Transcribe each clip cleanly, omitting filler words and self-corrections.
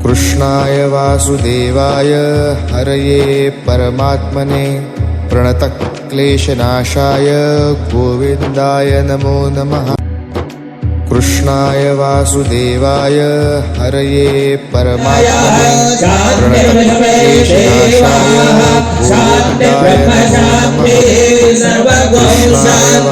कृष्णाय वासुदेवाय हरये परमात्मने प्रणतक्लेशनाशाय गोविन्दाय नमो नमः। कृष्णाय वासुदेवाय हरये परमात्मने प्रणतक्लेशनाशाय गोविन्दाय नमो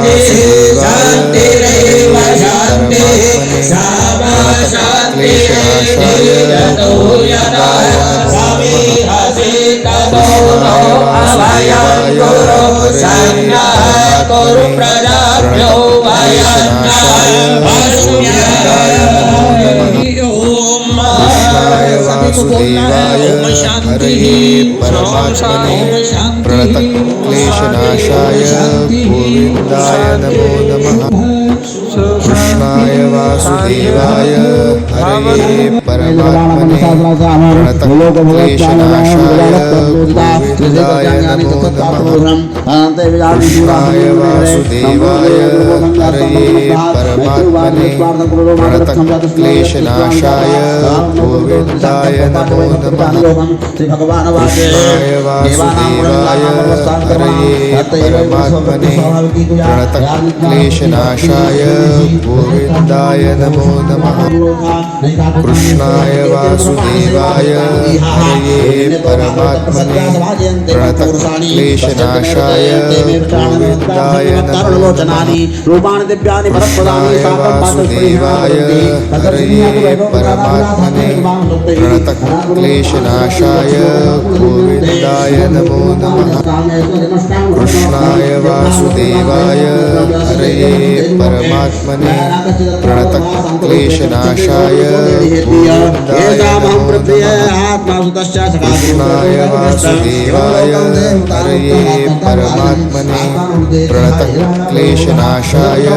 नमः। कृष्णाय वासुदेवाय हरये परमात्मने प्रणतक्लेशनाशाय गोविन्दाय नमो नमः। कृष्णाय वासुदेवाय हरये परमात्मने प्रणतक्लेशनाशाय गोविन्दाय नमो नमः। कृष्णाय वासुदेवाय हरये परमात्मने प्रणतक्लेशनाशाय गोविन्दाय नमो नमः। कृष्णाय वासुदेवाय हरये परमात्मने प्रणतक्लेशनाशाय गोविन्दाय नमो नमः। कृष्णाय वासुदेवाय हरये परमात्मने प्रणतक्लेशनाशाय गोविन्दाय नमो नमः। कृष्णाय वासुदेवाय हरये परमात्मने प्रणतक्लेशनाशाय गोविन्दाय नमो नमः। कृष्णाय वासुदेवाय हरये परमात्मने प्रणतक्लेशनाशाय गोविन्दाय नमो नमः। कृष्णाय वासुदेवाय हरये परमात्मने प्रणतक्लेशनाशाय गोविन्दाय नमो नमः। कृष्णाय वासुदेवाय हरये परमात्मने प्रणतक्लेशनाशाय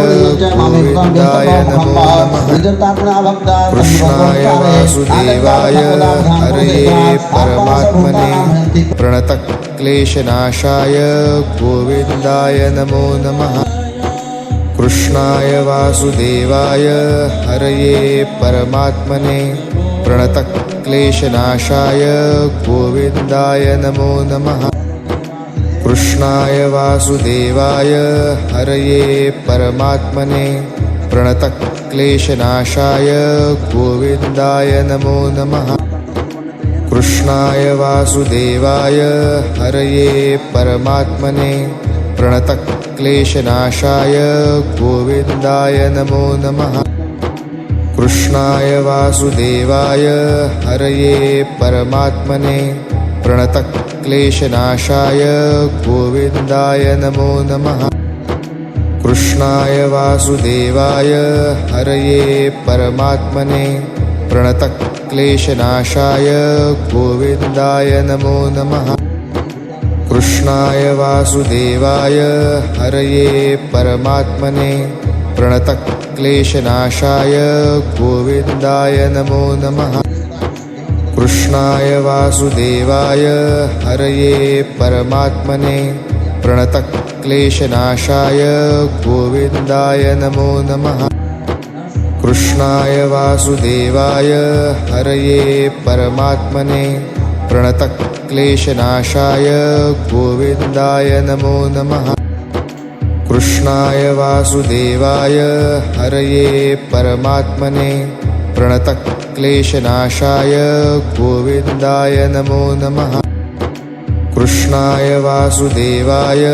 गोविन्दाय नमो नमः। कृष्णाय वासुदेवाय हरये परमात्मने प्रणतक्लेशनाशाय गोविन्दाय नमो नमः। कृष्णाय वासुदेवाय हरये परमात्मने प्रणतक्लेशनाशाय गोविन्दाय नमो नमः। कृष्णाय वासुदेवाय हरये परमात्मने प्रणतक्लेशनाशाय गोविन्दाय नमो नमः। कृष्णाय वासुदेवाय हरये परमात्मने प्रणतक्लेशनाशाय गोविन्दाय नमो नमः। कृष्णाय वासुदेवाय हरये परमात्मने प्रणतक्लेशनाशाय गोविन्दाय नमो नमः। कृष्णाय वासुदेवाय हरये परमात्मने प्रणतक्लेशनाशाय गोविन्दाय नमो नमः। कृष्णाय वासुदेवाय हरये परमात्मने प्रणतक्लेशनाशाय गोविन्दाय नमो नमः। कृष्णाय वासुदेवाय हरये परमात्मने प्रणतक्लेशनाशाय गोविन्दाय नमो नमः। कृष्णाय वासुदेवाय हरये परमात्मने प्रणतक्लेशनाशाय गोविन्दाय नमो नमः। कृष्णाय वासुदेवाय हरये परमात्मने प्रणतक्लेशनाशाय गोविन्दाय नमो नमः। कृष्णाय वासुदेवाय हरये परमात्मने प्रणतक्लेशनाशाय गोविन्दाय नमो नमः। कृष्णाय वासुदेवाय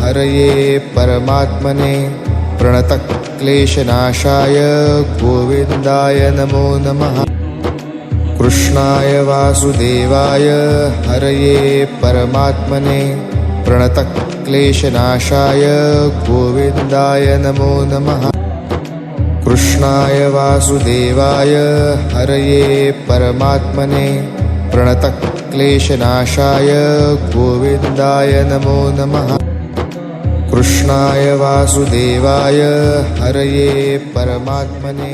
हरये परमात्मने प्रणतक्लेशनाशाय गोविन्दाय नमो नमः। कृष्णाय वासुदेवाय हरये परमात्मने प्रणतक्लेशनाशाय गोविन्दाय नमो नमः। कृष्णाय वासुदेवाय हरये परमात्मने प्रणतक्लेशनाशाय गोविन्दाय नमो नमः। कृष्णाय वासुदेवाय हरये परमात्मने